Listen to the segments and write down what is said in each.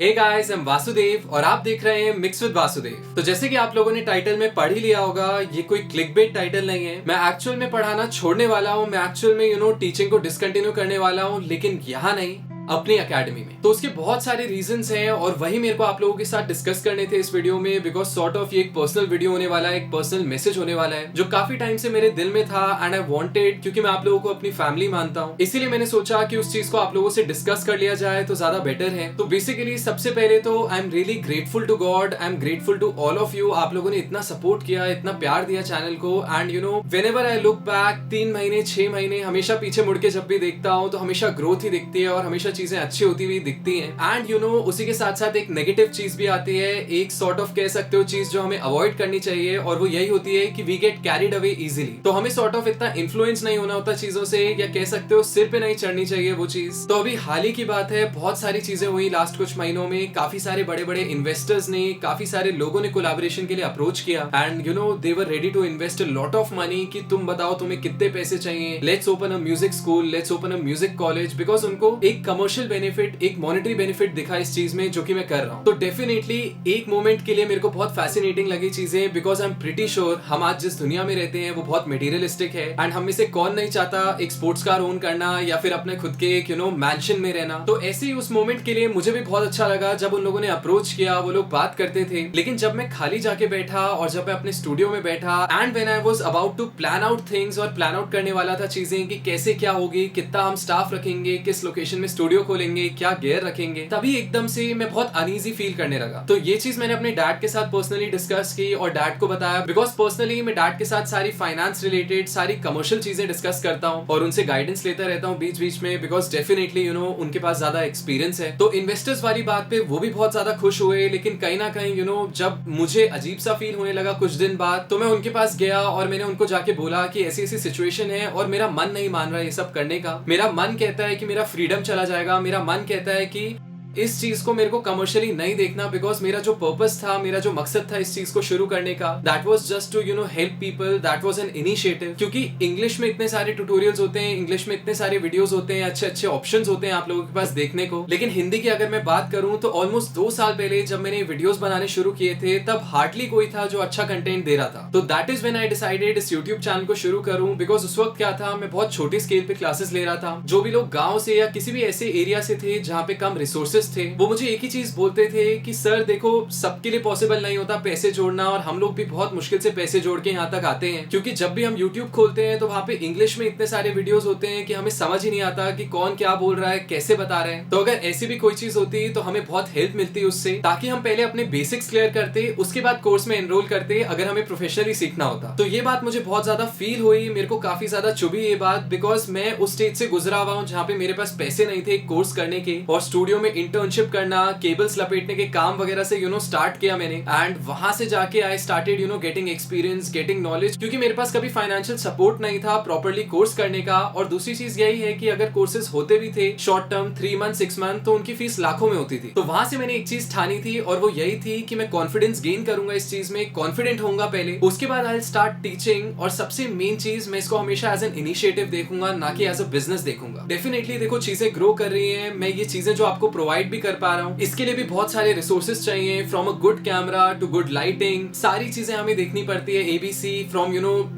Hey guys, I am Vasudev और आप देख रहे हैं मिक्स विद वासुदेव। तो जैसे कि आप लोगों ने टाइटल में पढ़ ही लिया होगा, ये कोई क्लिकबेट टाइटल नहीं है। मैं एक्चुअल में पढ़ाना छोड़ने वाला हूँ, मैं एक्चुअल में टीचिंग को डिसकंटिन्यू करने वाला हूँ, लेकिन यहाँ नहीं, अपनी एकेडमी में। तो उसके बहुत सारे रीजंस हैं और वही मेरे को आप लोगों के साथ डिस्कस करने थे इस वीडियो में, बिकॉज सॉर्ट ऑफ ये एक पर्सनल वीडियो होने वाला है, एक पर्सनल मैसेज होने वाला है जो काफी टाइम से मेरे दिल में था एंड आई वांटेड, क्योंकि मैं आप लोगों को अपनी फैमिली मानता हूँ, इसीलिए मैंने सोचा कि उस चीज को आप लोगों से डिस्कस कर लिया जाए तो ज्यादा बेटर है। तो बेसिकली सबसे पहले तो I am really grateful to God, I am grateful to all of you. आप लोगों ने इतना सपोर्ट किया, इतना प्यार दिया चैनल को, and whenever I look back 3 महीने 6 महीने हमेशा पीछे मुड़ के जब भी देखता हूँ तो हमेशा ग्रोथ ही दिखती है और हमेशा चीजें अच्छी होती हुई दिखती हैं। एंड उसी के साथ साथ एक नेगेटिव चीज भी आती है, एक सॉर्ट ऑफ कह सकते हो चीज जो हमें अवॉइड करनी चाहिए, और वो यही होती है कि we get carried away easily. तो हमें सॉर्ट ऑफ इतना इन्फ्लुएंस नहीं होना होता चीजों से, या कह सकते हो सिर पे नहीं चढ़नी चाहिए वो चीज। तो अभी हाल ही की बात है, बहुत सारी चीजें हुई लास्ट कुछ महीनों में। काफी सारे बड़े बड़े इन्वेस्टर्स ने, काफी सारे लोगों ने कोलैबोरेशन के लिए अप्रोच किया and they were ready to invest a lot of money कि तुम बताओ तुम्हें कितने पैसे चाहिए, let's open a music school, let's open a music college, because उनको एक कमर्शियल बेनिफिट, एक मॉनेटरी बेनिफिट दिखा इस चीज में जो कि मैं कर रहा हूं। तो डेफिनेटली एक मोमेंट के लिए मेरे को बहुत फैसिनेटिंग लगी चीजें, because I am pretty sure हम आज जिस दुनिया में रहते हैं वो बहुत मटेरियलिस्टिक है, एंड हम में से कौन नहीं चाहता एक स्पोर्ट्स कार ओन करना या फिर अपने खुद के एक मैंशन में रहना। तो ऐसे ही उस मोमेंट के लिए मुझे भी बहुत अच्छा लगा जब उन लोगों ने अप्रोच किया, वो लोग बात करते थे। लेकिन जब मैं खाली जाके बैठा और जब मैं अपने स्टूडियो में बैठा and when I was about to plan out things, और प्लान आउट करने वाला था चीजें कि कैसे क्या होगी, कितना हम स्टाफ रखेंगे, किस लोकेशन में स्टूडियो खोलेंगे, क्या गियर रखेंगे, तभी एकदम से मैं बहुत अनईजी फील करने लगा। तो ये चीज मैंने अपने डैड के साथ पर्सनली डिस्कस की और डैड को बताया, बिकॉज पर्सनली मैं डैड के साथ सारी फाइनेंस रिलेटेड सारी कमर्शियल चीजें डिस्कस करता हूँ और उनसे गाइडेंस लेता रहता हूँ बीच बीच में, बिकॉज डेफिनेटली उनके पास ज्यादा एक्सपीरियंस है। तो इन्वेस्टर्स वाली बात पे वो भी बहुत ज्यादा खुश हुए, लेकिन कहीं ना कहीं जब मुझे अजीब सा फील होने लगा कुछ दिन बाद, तो मैं उनके पास गया और मैंने उनको जाके बोला कि ऐसी ऐसी सिचुएशन है और मेरा मन नहीं मान रहा ये सब करने का। मेरा मन कहता है कि मेरा फ्रीडम चला जाएगा, मेरा मन कहता है कि इस चीज को मेरे को कमर्शियली नहीं देखना, बिकॉज मेरा जो पर्पस था, मेरा जो मकसद था इस चीज को शुरू करने का, that was just to help people, that was an initiative. क्योंकि इंग्लिश में इतने सारे ट्यूटोरियल्स होते हैं, इंग्लिश में इतने सारे वीडियोस होते हैं, अच्छे अच्छे ऑप्शंस होते हैं आप लोगों के पास देखने को, लेकिन हिंदी की अगर मैं बात करूं तो ऑलमोस्ट 2 साल पहले जब मैंने वीडियोस बनाने शुरू किए थे तब हार्डली कोई था जो अच्छा कंटेंट दे रहा था। तो that is when I decided इस यूट्यूब चैनल को शुरू करूं, बिकॉज उस वक्त क्या था, मैं बहुत छोटी स्केल पे क्लासेस ले रहा था। जो भी लोग गाँव से या किसी भी ऐसे एरिया से थे जहाँ पे कम रिसोर्सेज थे, वो मुझे एक ही चीज बोलते थे कि सर देखो, सबके लिए पॉसिबल नहीं होता पैसे जोड़ना, और हम लोग भी बहुत मुश्किल से पैसे जोड़ के यहाँ तक आते हैं, क्योंकि जब भी हम YouTube खोलते हैं तो वहाँ पे इंग्लिश में इतने सारे वीडियोस होते हैं कि हमें समझ ही नहीं आता कि कौन क्या बोल रहा है, कैसे बता रहे हैं। तो अगर ऐसी भी कोई चीज होती तो हमें बहुत हेल्प मिलती उससे, ताकि हम पहले अपने बेसिक्स क्लियर करते, उसके बाद कोर्स में एनरोल करते अगर हमें प्रोफेशनली सीखना होता। तो ये बात मुझे बहुत ज्यादा फील हुई, मेरे को काफी ज्यादा चुभी ये बात, बिकॉज मैं उस स्टेज से गुजरा हुआ हूँ जहाँ पे मेरे पास पैसे नहीं थे कोर्स करने के, और स्टूडियो में इंटर्नशिप करना, केबल्स लपेटने के काम वगैरह से स्टार्ट किया मैंने, एंड वहां से जाके I started getting experience, getting knowledge, क्योंकि मेरे पास कभी फाइनेंशियल सपोर्ट नहीं था प्रॉपर्ली कोर्स करने का। और दूसरी चीज यही है कि अगर कोर्सेज होते भी थे शॉर्ट टर्म 3 मंथ 6 मंथ, तो उनकी फीस लाखों में होती थी। तो वहां से मैंने एक चीज ठानी थी, और वो यही थी कि मैं कॉन्फिडेंस गेन करूंगा इस चीज में, कॉन्फिडेंट होऊंगा पहले, उसके बाद आई स्टार्ट टीचिंग। और सबसे मेन चीज, मैं इसको हमेशा एज एन इनिशिएटिव देखूंगा, ना कि एज अ बिजनेस देखूंगा। डेफिनेटली देखो, चीजें ग्रो कर रही है, मैं ये चीजें जो आपको प्रोवाइड भी कर पा रहा हूँ, इसके लिए भी बहुत सारे रिसोर्सेज चाहिए, from a good camera to good lighting, सारी चीजें हमें देखनी पड़ती है, ABC, from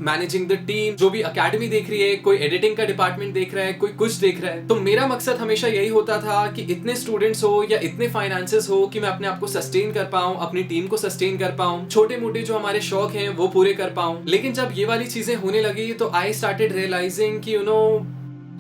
managing the team, जो भी अकेडमी देख रही है, कोई एडिटिंग का डिपार्टमेंट देख रहा है, कोई कुछ देख रहा है। तो मेरा मकसद हमेशा यही होता था कि इतने स्टूडेंट्स हो या इतने फाइनेंसेस हो कि मैं अपने आप को सस्टेन कर पाऊं, अपनी टीम को सस्टेन कर पाऊं, छोटे मोटे जो हमारे शौक हैं वो पूरे कर पाऊं। लेकिन जब ये वाली चीजें होने लगी तो आई स्टार्टेड रियलाइजिंग कि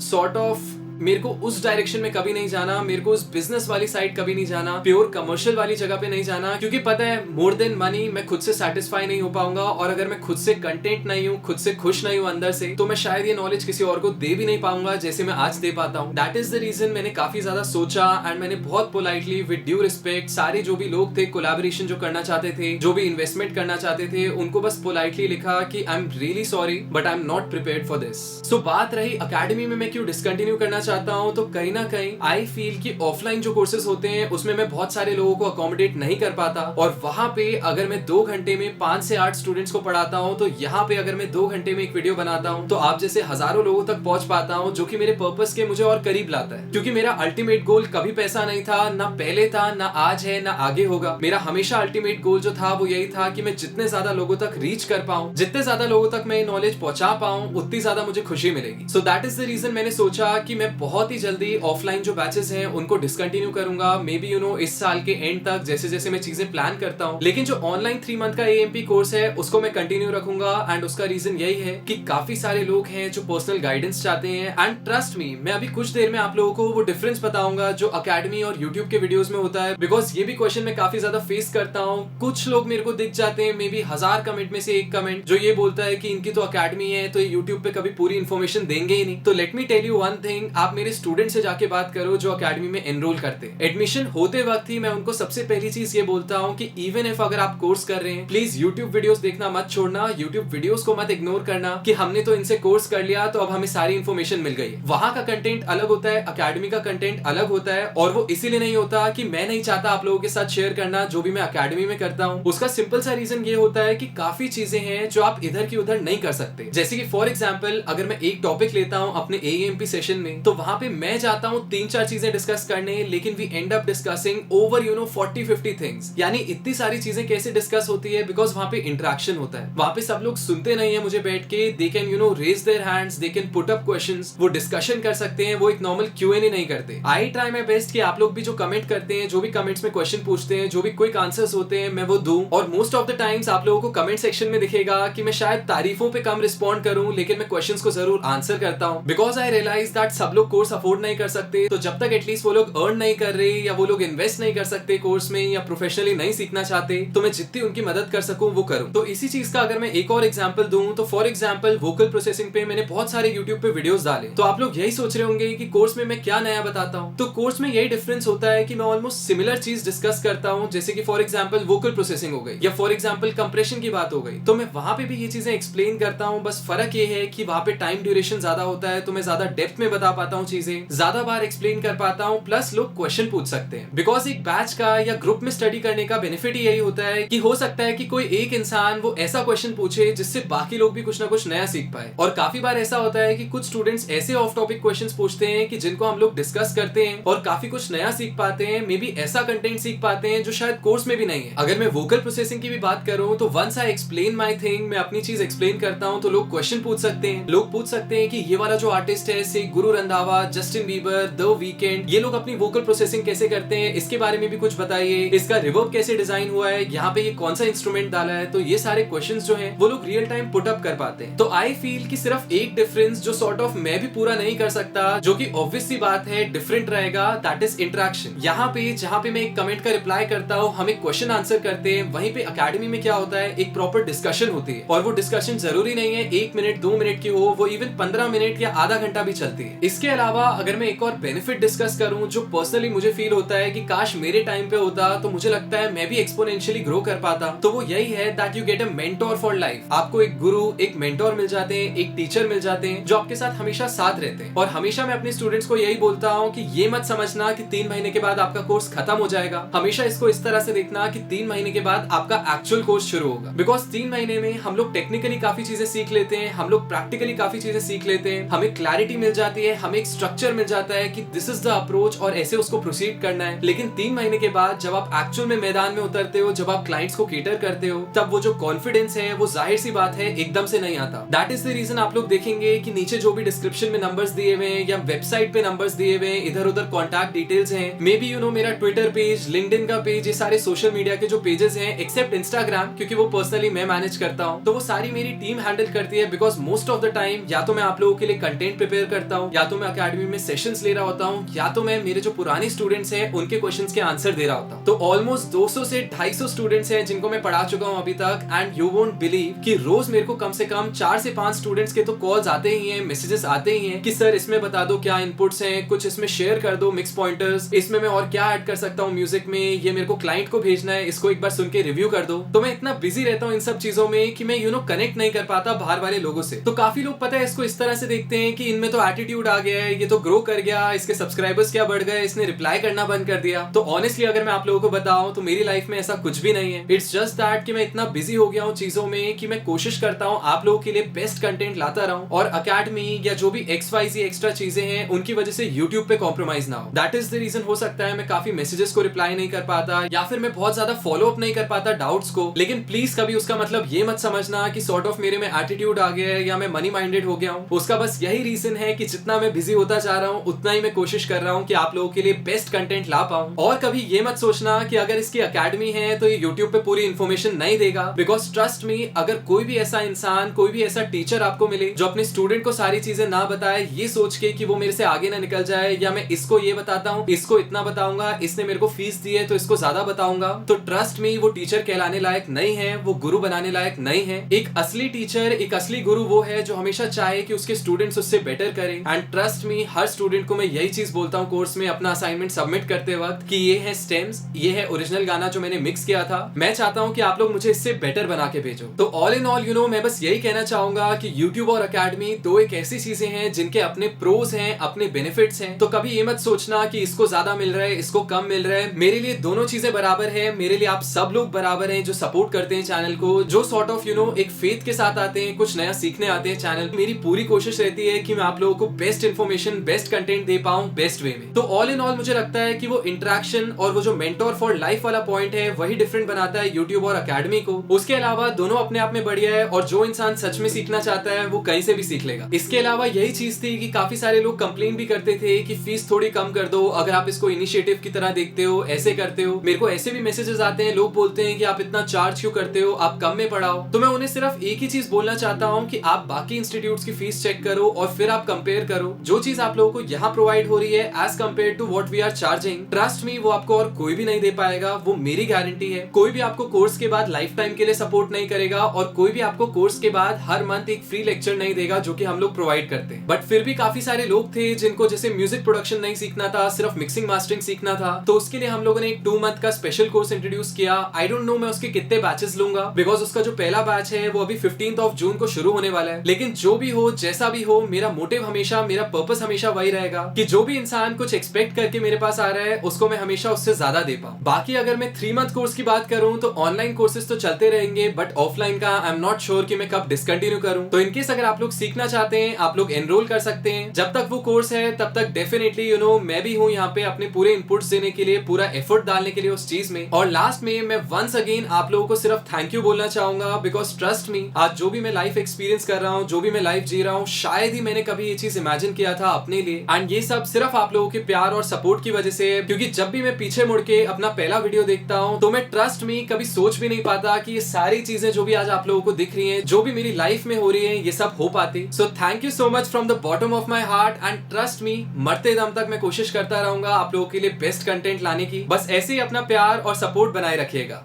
सॉर्ट ऑफ मेरे को उस डायरेक्शन में कभी नहीं जाना, मेरे को उस बिजनेस वाली साइड कभी नहीं जाना, प्योर कमर्शियल वाली जगह पे नहीं जाना, क्योंकि पता है मोर देन मनी मैं खुद से सेटिस्फाई नहीं हो पाऊंगा, और अगर मैं खुद से कंटेंट नहीं हूँ, खुद से खुश नहीं हूँ अंदर से, तो मैं शायद ये नॉलेज किसी और को दे भी नहीं पाऊंगा जैसे मैं आज दे पाता हूँ। दैट इज द रीजन मैंने काफी ज्यादा सोचा, एंड मैंने बहुत पोलाइटली विद ड्यू रिस्पेक्ट सारे जो भी लोग थे कोलैबोरेशन जो करना चाहते थे, जो भी इन्वेस्टमेंट करना चाहते थे, उनको बस पोलाइटली लिखा कि I am really sorry but I am not prepared for this. So बात रही अकेडमी में मैं क्यों डिसकंटिन्यू करना चाहता हूँ तो कहीं ना कहीं आई फील कि ऑफलाइन जो कोर्सेज होते हैं उसमें मैं बहुत सारे लोगों को अकोमोडेट नहीं कर पाता, और वहां पे अगर मैं 2 घंटे में 5 से 8 स्टूडेंट्स को पढ़ाता हूँ तो यहाँ पे अगर मैं 2 घंटे में एक वीडियो बनाता हूँ तो आप जैसे हजारों लोगों तक पहुंच पाता हूँ, जो कि मेरे पर्पस के मुझे और करीब लाता है। क्योंकि मेरा अल्टीमेट गोल कभी पैसा नहीं था, ना पहले था, ना आज है, ना आगे होगा। मेरा हमेशा अल्टीमेट गोल जो था वो यही था कि मैं जितने ज्यादा लोगों तक रीच कर पाऊं, जितने ज्यादा लोगों तक मैं नॉलेज पहुंचा पाऊं, उतनी ज्यादा मुझे खुशी मिलेगी। So that is the reason मैंने सोचा कि मैं बहुत ही जल्दी ऑफलाइन जो बैचेस हैं उनको डिसकंटिन्यू करूंगा, मे बी इस साल के एंड तक, जैसे जैसे मैं चीजें प्लान करता हूं। लेकिन जो ऑनलाइन 3 मंथ का AMP कोर्स है उसको मैं कंटिन्यू रखूंगा, एंड उसका रीजन यही है कि काफी सारे लोग हैं जो पर्सनल गाइडेंस चाहते हैं। एंड ट्रस्ट मी, मैं अभी कुछ देर में आप लोगों को वो डिफरेंस बताऊंगा जो अकेडमी और यूट्यूब के वीडियोस में होता है, बिकॉज ये भी क्वेश्चन मैं काफी ज्यादा फेस करता हूँ। कुछ लोग मेरे को दिख जाते हैं, मे बी 1000 कमेंट में से एक कमेंट जो ये बोलता है कि इनकी तो अकेडमी है तो ये यूट्यूब पे कभी पूरी इन्फॉर्मेशन देंगे ही नहीं। तो let me tell you one thing, आप मेरे स्टूडेंट से जाके बात करो जो अकेडमी में एनरोल करते हैं। एडमिशन होते वक्त ही मैं उनको सबसे पहली चीज ये बोलता हूँ कि इवन इफ अगर आप कोर्स कर रहे हैं, प्लीज यूट्यूब वीडियोस देखना मत छोड़ना, यूट्यूब वीडियोस को मत इग्नोर करना कि हमने तो इनसे कोर्स कर लिया तो अब हमें सारी इन्फॉर्मेशन मिल गई। वहां का कंटेंट अलग होता है, अकेडमी का कंटेंट अलग होता है, और वो इसीलिए नहीं होता कि मैं नहीं चाहता आप लोगों के साथ शेयर करना जो भी मैं अकेडमी में करता हूँ। उसका सिंपल सा रीजन ये होता है कि काफी चीजें हैं जो आप इधर की उधर नहीं कर सकते। जैसे कि फॉर एग्जांपल अगर मैं एक टॉपिक लेता हूँ अपने AMP सेशन में, तो वहां पे मैं जाता हूँ 3-4 चीजें डिस्कस करने, लेकिन we end up discussing over 40-50 things. यानी इतनी सारी चीजें कैसे डिस्कस होती है, बिकॉज वहां पे इंटरेक्शन होता है। वहां पे सब लोग सुनते नहीं है मुझे बैठ के, they can raise their hands, they can put up questions, वो डिस्कशन कर सकते हैं, वो एक नॉर्मल Q&A नहीं करते। आई ट्राई माई बेस्ट कि आप लोग भी जो कमेंट करते हैं, जो भी कमेंट्स में क्वेश्चन पूछते हैं, जो भी क्विक आंसर्स होते हैं, मैं वो दूं। और मोस्ट ऑफ द टाइम्स आप लोगों को कमेंट सेक्शन में दिखेगा कि मैं शायद तारीफों पे कम रिस्पॉन्ड करूं, लेकिन मैं क्वेश्चंस को जरूर आंसर करता हूं, बिकॉज आई रियलाइज दैट सब लोग कोर्स अफोर्ड नहीं कर सकते। तो जब तक एटलीस्ट वो लोग अर्न नहीं कर रहे, या वो लोग इन्वेस्ट नहीं कर सकते कोर्स में, या प्रोफेशनली नहीं सीखना चाहते, तो मैं जितनी उनकी मदद कर सकूं वो करूं। तो इसी चीज का अगर मैं एक और एग्जांपल दूं, तो फॉर एग्जांपल वोकल प्रोसेसिंग पे मैंने बहुत सारे यूट्यूब पे वीडियोस डाले। तो आप लोग यही सोच रहे होंगे कि कोर्स में मैं क्या नया बताता हूं। तो कोर्स में यही डिफरेंस होता है कि मैं ऑलमोस्ट सिमिलर चीज डिस्कस करता हूं, जैसे कि फॉर एग्जांपल वोकल प्रोसेसिंग हो गई, या फॉर एग्जांपल कंप्रेशन की बात हो गई, तो मैं वहां पे भी ये चीजें एक्सप्लेन करता हूं। बस फर्क ये है कि वहां पे टाइम ड्यूरेशन ज्यादा होता है, तो मैं ज्यादा डेप्थ में बता पाता हूं, चीजें ज्यादा बार एक्सप्लेन कर पाता हूं, प्लस लोग क्वेश्चन पूछ सकते हैं। बिकॉज एक बैच का या ग्रुप में स्टडी करने का बेनिफिट ही यही होता है कि हो सकता है कि कोई एक इंसान वो ऐसा क्वेश्चन पूछे जिससे बाकी लोग भी कुछ ना कुछ नया सीख पाए। और काफी बार ऐसा होता है कि कुछ स्टूडेंट्स ऐसे ऑफ टॉपिक क्वेश्चंस पूछते हैं कि जिनको हम लोग डिस्कस करते हैं और काफी कुछ नया सीख पाते हैं, मे बी ऐसा कंटेंट सीख पाते हैं जो शायद कोर्स में भी नहीं है। अगर मैं वोकल प्रोसेसिंग की भी बात करूं, तो once I explain my thing, मैं अपनी चीज एक्सप्लेन करता हूं, तो लोग क्वेश्चन पूछ सकते हैं। लोग पूछ सकते हैं कि ये वाला जो आर्टिस्ट है, से Guru Randhawa, Justin Bieber, the weekend, ये लोग अपनी वोकल प्रोसेसिंग कैसे करते हैं, इसके बारे में भी कुछ बताइए। इसका रिवर्ब कैसे डिजाइन हुआ है, यहाँ पे ये कौन सा इंस्ट्रूमेंट डाला है। तो ये सारे क्वेश्चंस जो हैं वो लोग रियल टाइम पुट अप कर पाते हैं। तो आई फील कि सिर्फ एक डिफरेंस जो सॉर्ट ऑफ मैं भी पूरा नहीं कर सकता, जो कि ऑब्वियस सी बात है डिफरेंट रहेगा, दैट इज इंटरेक्शन। यहाँ पे जहाँ पे मैं एक कमेंट का रिप्लाई करता हूँ, हम एक क्वेश्चन आंसर करते हैं, वहीं पे अकेडमी में क्या होता है, एक प्रॉपर डिस्कशन होती है। और वो डिस्कशन जरूरी नहीं है 1 मिनट 2 मिनट की हो, वो इवन 15 मिनट या आधा घंटा भी चलती है। इसके अलावा अगर मैं एक और बेनिफिट डिस्कस करूं जो पर्सनली मुझे फील होता है कि काश मेरे टाइम पे होता, तो मुझे लगता है मैं भी एक्सपोनेंशियली ग्रो कर पाता, तो वो यही है that you get a mentor for life. आपको एक गुरु, एक मेंटोर मिल जाते हैं, एक टीचर मिल जाते हैं जो आपके साथ हमेशा साथ रहते हैं। और हमेशा मैं अपने स्टूडेंट्स को यही बोलता हूँ कि ये मत समझना कि 3 महीने के बाद आपका कोर्स खत्म हो जाएगा। हमेशा इसको इस तरह से देखना कि 3 महीने के बाद आपका एक्चुअल कोर्स शुरू होगा। बिकॉज 3 महीने में हम लोग टेक्निकली काफी चीजें सीख लेते हैं, हम लोग प्रैक्टिकली काफी चीजें सीख लेते हैं, हमें क्लैरिटी मिल जाती है, हमें एक स्ट्रक्चर मिल जाता है कि दिस इज द अप्रोच और ऐसे उसको प्रोसीड करना है। लेकिन 3 महीने के बाद जब आप एक्चुअल में मैदान में उतरते हो, जब आप क्लाइंट्स को केटर करते हो, तब वो जो कॉन्फिडेंस है वो जाहिर सी बात है एकदम से नहीं आता। दैट इज द रीजन आप लोग देखेंगे कि नीचे जो भी डिस्क्रिप्शन में नंबर्स दिए हुए हैं या वेबसाइट पे नंबर्स दिए हुए हैं, इधर उधर कॉन्टैक्ट डिटेल्स हैं, मे बी मेरा ट्विटर पेज, लिंक्डइन का पेज, ये सारे सोशल मीडिया के जो पेजेस हैं, एक्सेप्ट इंस्टाग्राम क्योंकि वो पर्सनली मैं मैनेज करता हूँ, तो वो सारी मेरी टीम हैंडल करती है। Because most of the time या तो मैं आप लोगों के लिए कंटेंट प्रिपेयर करता हूँ, या तो मैं अकेडमी में सेशंस ले रहा होता हूँ, या तो मैं मेरे जो पुराने स्टूडेंट्स हैं उनके क्वेश्चंस के आंसर दे रहा होता हूँ। तो ऑलमोस्ट 200 से 250 स्टूडेंट्स हैं जिनको मैं पढ़ा चुका हूँ अभी तक। एंड यू वोंट बिलीव कि रोज मेरे को कम से कम 4 से 5 स्टूडेंट्स के तो कॉल्स आते ही हैं, मैसेजेस आते ही हैं कि सर इसमें बता दो क्या इनपुट्स हैं, कुछ इसमें शेयर कर दो मिक्स पॉइंटर्स, इसमें मैं और क्या ऐड कर सकता हूँ म्यूजिक में, ये मेरे को क्लाइंट को भेजना है, इसको एक बार सुन के रिव्यू कर दो। तो मैं इतना बिजी रहता हूँ इन सब चीजों में कि मैं कनेक्ट नहीं कर पाता बाहर वाले लोगों से। तो काफी लोग पता है इसको इस तरह से देखते हैं कि इनमें तो एटीट्यूड आ गया गया है, ये तो ग्रो कर गया, इसके सब्सक्राइबर्स क्या बढ़ गए, इसने रिप्लाई करना बंद कर दिया। तो ऑनेस्टली अगर मैं आप लोगों को बताऊं तो मेरी लाइफ में ऐसा कुछ भी नहीं है। इट्स जस्ट दैट कि मैं इतना बिजी हो गया हूं चीजों में कि मैं कोशिश करता हूं आप लोगों के लिए बेस्ट कंटेंट लाता रहूं, और अकेडमी या जो भी XYZ एक्स्ट्रा चीजें हैं उनकी वजह से यूट्यूब पे कॉम्प्रोमाइज ना हो। That is the reason. हो सकता है मैं काफी मैसेजेस को रिप्लाई नहीं कर पाता, या फिर मैं बहुत ज्यादा फॉलो अप नहीं कर पाता डाउट्स को, लेकिन प्लीज कभी उसका मतलब ये मत समझना कि सॉर्ट ऑफ मेरे में एटीट्यूड आ गया है या मैं मनी माइंडेड हो गया हूं। उसका बस यही रीजन है कि जितना मैं बिजी होता जा रहा हूं उतना ही मैं कोशिश कर रहा हूं कि आप लोगों के लिए बेस्ट कंटेंट ला पाऊं। और कभी ये मत सोचना कि अगर इसकी अकेडमी है तो ये यूट्यूब पे पूरी इन्फॉर्मेशन नहीं देगा, बिकॉज ट्रस्ट मी, अगर कोई भी ऐसा इंसान, कोई भी ऐसा टीचर आपको मिले जो अपने स्टूडेंट को सारी चीजें ना बताए ये सोच के कि वो मेरे से आगे ना निकल जाए, या मैं इसको ये बताता हूँ, इसको इतना बताऊंगा, इसने मेरे को फीस दी है तो इसको ज्यादा बताऊंगा, तो ट्रस्ट मी वो टीचर कहलाने लायक नहीं है, वो गुरु बनाने लायक नहीं है। एक असली टीचर, एक असली गुरु वो है जो हमेशा चाहे कि उसके स्टूडेंट्स उससे बेटर करें। And trust me, her student को मैं यही चीज बोलता हूँ कोर्स में अपना असाइनमेंट सबमिट करते वक्त कि ये है स्टेम्स, ये है ओरिजिनल गाना जो मैंने मिक्स किया था, मैं चाहता हूँ कि आप लोग मुझे इससे बेटर बना के भेजो। तो ऑल इन ऑल मैं बस यही कहना चाहूंगा कि यूट्यूब और अकेडमी दो एक ऐसी चीजें हैं जिनके अपने प्रोज हैं, अपने बेनिफिट्स हैं। तो कभी ये मत सोचना कि इसको ज्यादा मिल रहा है, इसको कम मिल रहा है। मेरे लिए दोनों चीजें बराबर है, मेरे लिए आप सब लोग बराबर हैं जो सपोर्ट करते हैं चैनल को, जो सॉर्ट ऑफ एक फेथ के साथ आते हैं, कुछ नया सीखने आते हैं चैनल। मेरी पूरी कोशिश रहती है कि मैं आप लोगों को बेस्ट इन्फॉर्मेशन, बेस्ट कंटेंट दे पाऊं बेस्ट वे में। तो ऑल इन ऑल मुझे लगता है कि वो इंटरेक्शन और वो जो मेंटोर फॉर लाइफ वाला पॉइंट है वही डिफरेंट बनाता है यूट्यूब और अकेडमी को। उसके अलावा दोनों अपने आप में बढ़िया है, और जो इंसान सच में सीखना चाहता है वो कहीं से भी सीख लेगा। इसके अलावा यही चीज थी कि काफी सारे लोग कंप्लेन भी करते थे कि फीस थोड़ी कम कर दो, अगर आप इसको इनिशिएटिव की तरह देखते हो, ऐसे करते हो। मेरे को ऐसे भी मैसेजेस आते हैं, लोग बोलते हैं कि आप इतना चार्ज क्यों करते हो, आप कम में पढ़ाओ। तो मैं उन्हें सिर्फ एक ही चीज बोलना चाहता हूँ कि आप बाकी इंस्टीट्यूट्स की फीस चेक करो और फिर आप कंपेयर करो। जो चीज आप लोगों को यहाँ प्रोवाइड हो रही है as compare to what we are charging, trust me वो आपको और कोई भी नहीं दे पाएगा, वो मेरी गारंटी है। कोई भी आपको कोर्स के बाद लाइफ टाइम के लिए सपोर्ट नहीं करेगा, और कोई भी आपको कोर्स के बाद हर मंथ एक फ्री लेक्चर नहीं देगा जो कि हम लोग प्रोवाइड करते हैं। बट फिर भी काफी सारे लोग थे जिनको जैसे म्यूजिक प्रोडक्शन नहीं सीखना था, सिर्फ मिक्सिंग मास्टरिंग सीखना था, तो उसके लिए हम लोगों ने एक 2 मंथ का स्पेशल कोर्स इंट्रोड्यूस किया। आई डोंट नो मैं उसके कितने बैचेस लूंगा, बिकॉज उसका जो पहला बैच है वो अभी 15 जून को शुरू होने वाला है। लेकिन जो भी हो, जैसा भी हो, मेरा मोटिव हमेशा, मेरा पर्पस हमेशा वही रहेगा कि जो भी इंसान कुछ एक्सपेक्ट करके मेरे पास आ रहा है उसको मैं हमेशा उससे ज्यादा दे पाऊं। बाकी अगर मैं 3 मंथ कोर्स की बात करूं तो ऑनलाइन कोर्सेज तो चलते रहेंगे, बट ऑफलाइन का आई एम नॉट श्योर कि मैं कब डिसकंटिन्यू करूं। तो इनकेस अगर आप लोग सीखना चाहते हैं, आप लोग एनरोल कर सकते हैं। जब तक वो कोर्स है तब तक डेफिनेटली मैं भी हूं यहाँ पे अपने पूरे इनपुट्स देने के लिए, पूरा एफर्ट डालने के लिए उस चीज में। और लास्ट में मैं वंस अगेन आप लोगों को सिर्फ थैंक यू बोलना चाहूंगा, बिकॉज ट्रस्ट मी, आज जो भी मैं लाइफ एक्सपीरियंस कर रहा हूँ, जो भी मैं लाइफ जी रहा हूँ, शायद ही मैंने कभी ये चीज इमेजिन किया था अपने लिए। एंड ये सब सिर्फ आप लोगों के प्यार और सपोर्ट की वजह से, क्योंकि जब भी मैं पीछे मुड़ के अपना पहला वीडियो देखता हूँ तो मैं ट्रस्ट मी कभी सोच भी नहीं पाता कि ये सारी चीजें जो भी आज आप लोगों को दिख रही हैं, जो भी मेरी लाइफ में हो रही है, ये सब हो पाती। So thank you so much from the bottom of my heart. And trust me, मरते दम तक मैं कोशिश करता रहूंगा आप लोगों के लिए बेस्ट कंटेंट लाने की। बस ऐसे ही अपना प्यार और सपोर्ट बनाए रखिएगा।